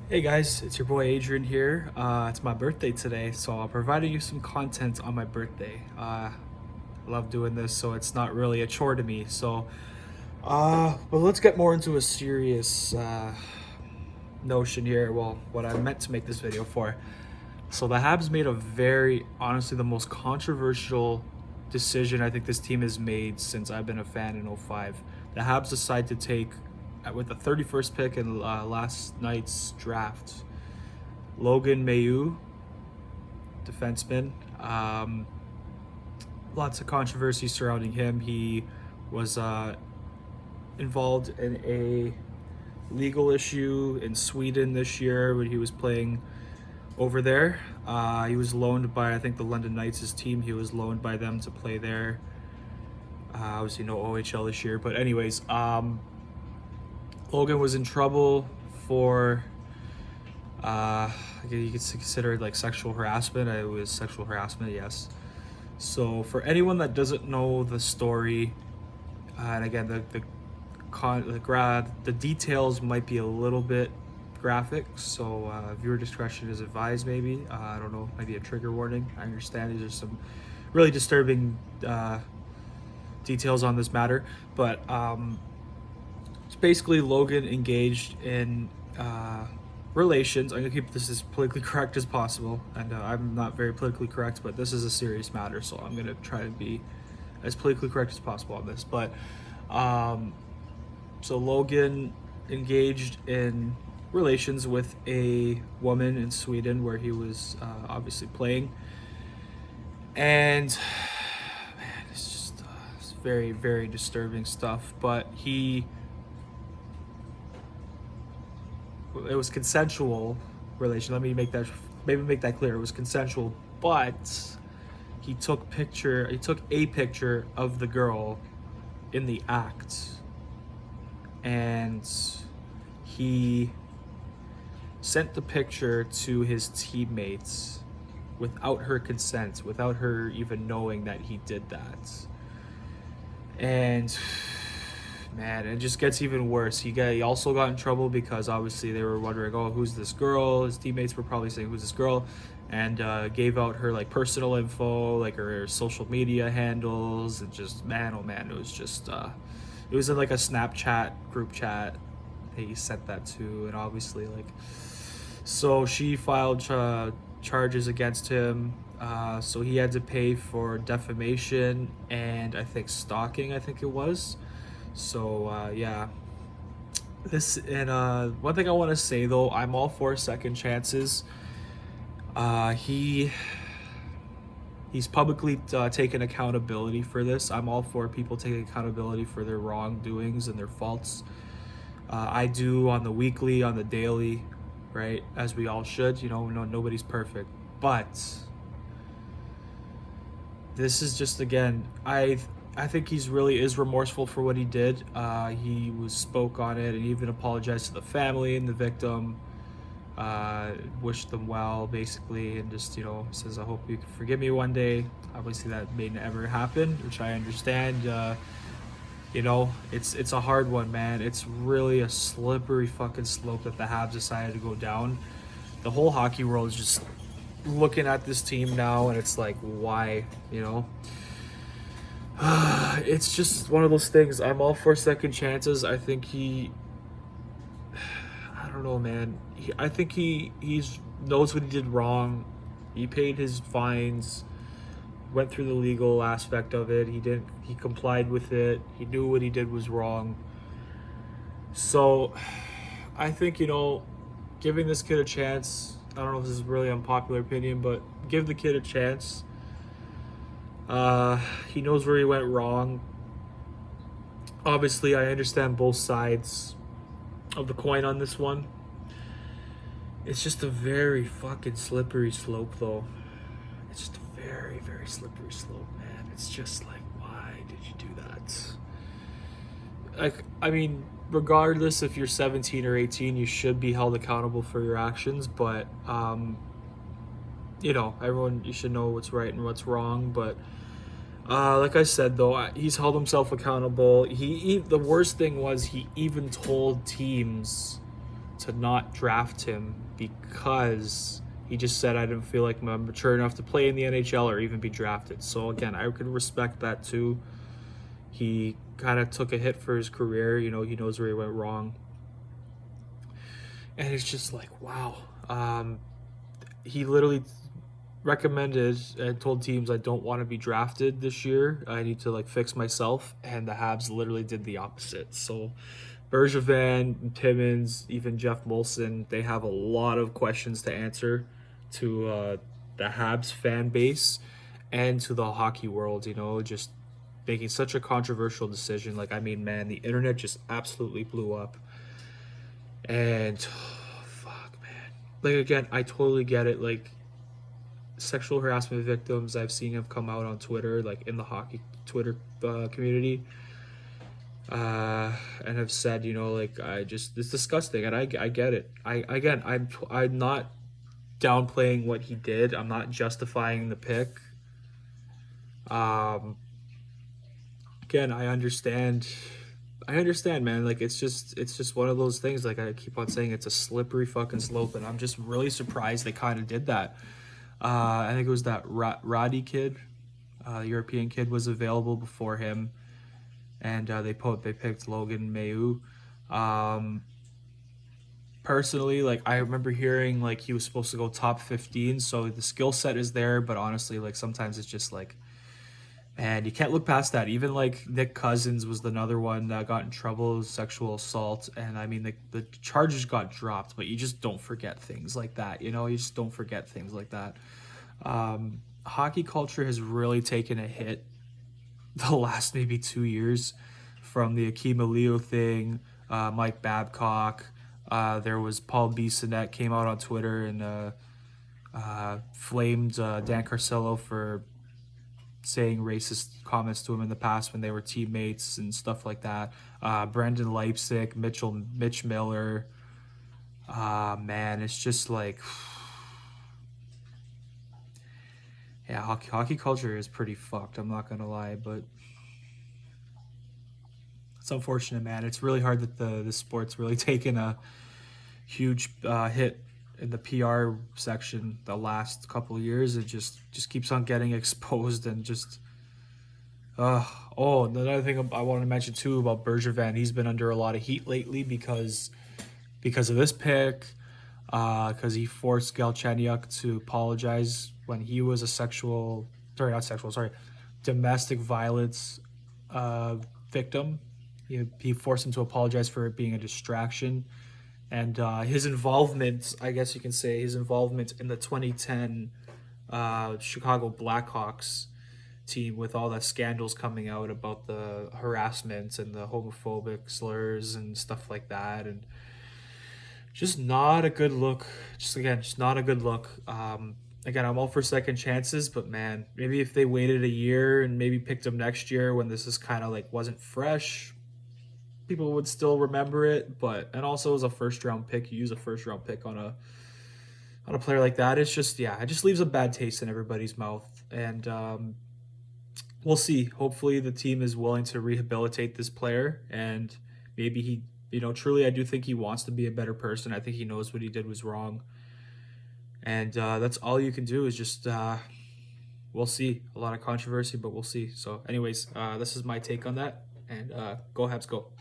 Hey guys, it's your boy Adrian here. It's my birthday today, so I'm providing you some content on my birthday. I love doing this, so it's not really a chore to me. But let's get more into a serious notion here. Well, what I meant to make this video for. So the Habs made a very, honestly, the most controversial decision I think this team has made since I've been a fan in '05. The Habs decided to take, with the 31st pick in last night's draft, Logan Mailloux, defenseman. Lots of controversy surrounding him. He was involved in a legal issue in Sweden this year when he was playing over there. He was loaned by, I think, the London Knights' team. He was loaned by them to play there. Obviously, no OHL this year. But anyways, Logan was in trouble for, you could consider it like sexual harassment. It was sexual harassment, yes. So for anyone that doesn't know the story, and again, the details might be a little bit graphic, so viewer discretion is advised. Maybe I don't know, maybe a trigger warning. I understand these are some really disturbing details on this matter, but it's basically Logan engaged in relations. I'm gonna keep this as politically correct as possible, and I'm not very politically correct, but this is a serious matter, so I'm gonna try to be as politically correct as possible on this. But so Logan engaged in relations with a woman in Sweden where he was obviously playing, and man, it's just it's very, very disturbing stuff. But it was consensual relation. Let me make that clear. It was consensual, but he took a picture of the girl in the act, and he sent the picture to his teammates without her consent, without her even knowing that he did that. And man, it just gets even worse. He also got in trouble because obviously they were wondering, oh, who's this girl? His teammates were probably saying, who's this girl? And gave out her like personal info, like her social media handles, and just man, oh man, it was just it was in like a Snapchat group chat that he sent that to, and obviously like, so she filed charges against him. So he had to pay for defamation and I think stalking, I think it was. So yeah, one thing I want to say though, I'm all for second chances. He's publicly taken accountability for this. I'm all for people taking accountability for their wrongdoings and their faults. I do on the weekly, on the daily, right? As we all should. You know, nobody's perfect, but this is just, again, I think he's really is remorseful for what he did. He spoke on it and even apologized to the family and the victim. Wished them well, basically, and just, says, I hope you can forgive me one day. Obviously that may never happen, which I understand. It's a hard one, man. It's really a slippery fucking slope that the Habs decided to go down. The whole hockey world is just looking at this team now, and it's like, why, it's just one of those things. I'm all for second chances. I think I don't know, man. I think he's knows what he did wrong. He paid his fines, went through the legal aspect of it. He complied with it. He knew what he did was wrong. So I think, giving this kid a chance, I don't know if this is really unpopular opinion, but give the kid a chance. He knows where he went wrong. Obviously, I understand both sides of the coin on this one. It's just a very fucking slippery slope, though. It's just a very, very slippery slope, man. It's just like, why did you do that? Like, I mean, regardless if you're 17 or 18, you should be held accountable for your actions, but everyone, you should know what's right and what's wrong. But like I said, though, he's held himself accountable. The worst thing was he even told teams to not draft him because he just said I didn't feel like I'm mature enough to play in the NHL or even be drafted. So again, I could respect that too. He kind of took a hit for his career. You know, he knows where he went wrong. And it's just like, wow. He literally recommended and told teams I don't want to be drafted this year. I need to like fix myself, and the Habs literally did the opposite. So Bergevin, Timmins, even Jeff Molson, they have a lot of questions to answer to the Habs fan base and to the hockey world. You know, just making such a controversial decision. Like, I mean, man, the internet just absolutely blew up. And fuck, man. Like, again, I totally get it. Like, sexual harassment victims I've seen have come out on Twitter, like in the hockey Twitter community, and have said, you know, like, it's disgusting, and I get it. I'm not downplaying what he did. I'm not justifying the pick. Again, I understand, man. Like, it's just one of those things. Like, I keep on saying, it's a slippery fucking slope, and I'm just really surprised they kind of did that. I think it was that Roddy kid, the European kid, was available before him, and they picked Logan Mailloux. Personally, like, I remember hearing like he was supposed to go top 15, so the skill set is there, but honestly, like, sometimes it's just like, and you can't look past that. Even like Nick Cousins was another one that got in trouble with sexual assault, and I mean the charges got dropped, but you just don't forget things like that. You know, you just don't forget things like that. Hockey culture has really taken a hit the last maybe 2 years, from the Akeem Leo thing, Mike Babcock. There was Paul Bissonnette came out on Twitter and flamed Dan Carcillo for saying racist comments to him in the past when they were teammates and stuff like that. Brendan Leipzig, Mitch Miller. Man, it's just like, yeah, hockey culture is pretty fucked. I'm not gonna lie, but it's unfortunate, man. It's really hard that the sport's really taken a huge hit in the PR section the last couple of years. It just keeps on getting exposed, and just oh, another thing I wanted to mention too about Bergevin. He's been under a lot of heat lately because of this pick, because he forced Galchenyuk to apologize when he was domestic violence victim. He forced him to apologize for it being a distraction. And his involvement, I guess you can say, his involvement in the 2010 Chicago Blackhawks team, with all the scandals coming out about the harassment and the homophobic slurs and stuff like that, and just not a good look. Just not a good look. Again, I'm all for second chances, but man, maybe if they waited a year and maybe picked him next year when this is kind of like wasn't fresh, people would still remember it. But, and also as a first round pick, you use a first round pick on a player like that. It's just, yeah, it just leaves a bad taste in everybody's mouth. And we'll see. Hopefully the team is willing to rehabilitate this player, and maybe he, you know, truly, I do think he wants to be a better person. I think he knows what he did was wrong. And that's all you can do is just, we'll see. A lot of controversy, but we'll see. So anyways, this is my take on that. And go Habs, go.